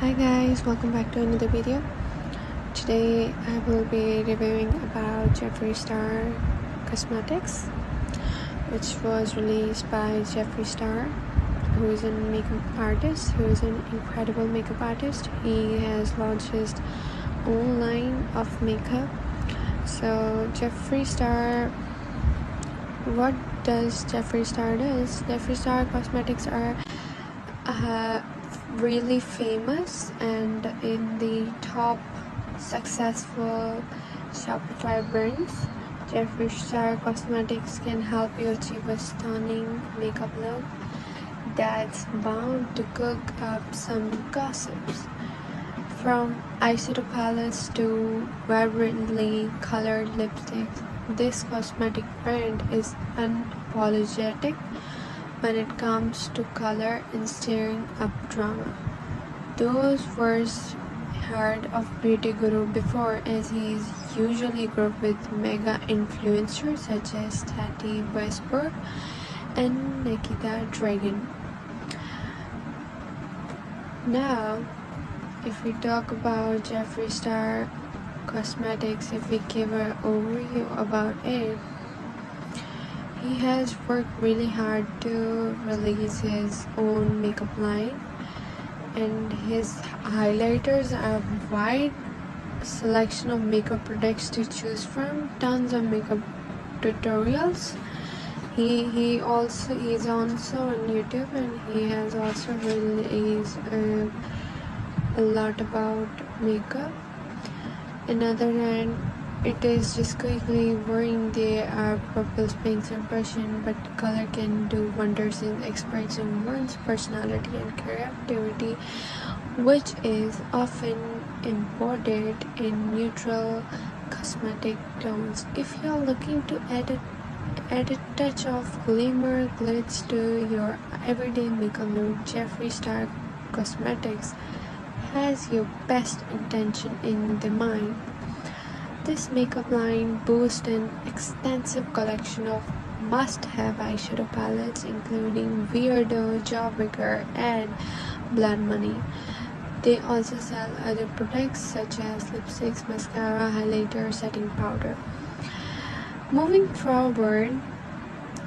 Hi guys, welcome back to another video. Today I will be reviewing about Jeffree Star Cosmetics, which was released by Jeffree Star, who is a makeup artist, who is an incredible makeup artist. He has launched his own line of makeup. So Jeffree Star, what does Jeffree Star does? Jeffree Star Cosmetics are really famous and in the top successful Shopify brands. Jeffree Star Cosmetics can help you achieve a stunning makeup look that's bound to cook up some gossips. From eyeshadow palettes to vibrantly colored lipsticks, this cosmetic brand is unapologetic when it comes to color and stirring up drama. Those words heard of Pretty Guru before, as he is usually grouped with mega influencers such as Tati Westbrook and Nikita Dragon. Now, if we talk about Jeffree Star Cosmetics, if we give an overview about it, he has worked really hard to release his own makeup line, and his highlighters are a wide selection of makeup products to choose from, tons of makeup tutorials. He's also on YouTube, and he has also released a lot about makeup. Another hand, it is just quickly wearing the purple pinks impression, but color can do wonders in expressing one's personality and creativity, which is often embodied in neutral cosmetic tones. If you're looking to add a touch of glimmer glitz to your everyday makeup look, Jeffree Star Cosmetics has your best intention in the mind. This makeup line boasts an extensive collection of must-have eyeshadow palettes, including Weirdo, Jawbreaker, and Blood Money. They also sell other products such as lipsticks, mascara, highlighter, setting powder. Moving forward,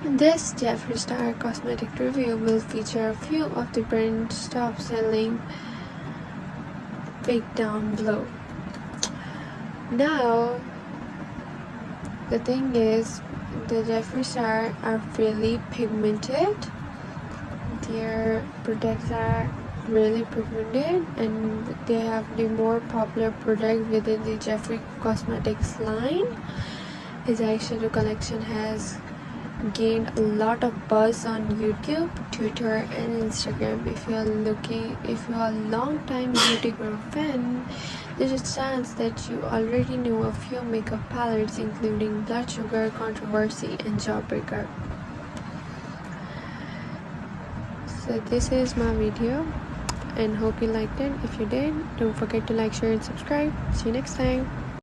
this Jeffree Star Cosmetic review will feature a few of the brand's top-selling pick down below. Now, the thing is, the Jeffree Star are really pigmented. Their products are really pigmented, and they have the more popular product within the Jeffree Cosmetics line. His eyeshadow collection has gained a lot of buzz on YouTube, Twitter, and Instagram. If you are a long-time Beauty Guru fan, there's a chance that you already know a few makeup palettes, including Blood Sugar, Controversy, and Jawbreaker. So this is my video, and hope you liked it. If you did, don't forget to like, share, and subscribe. See you next time.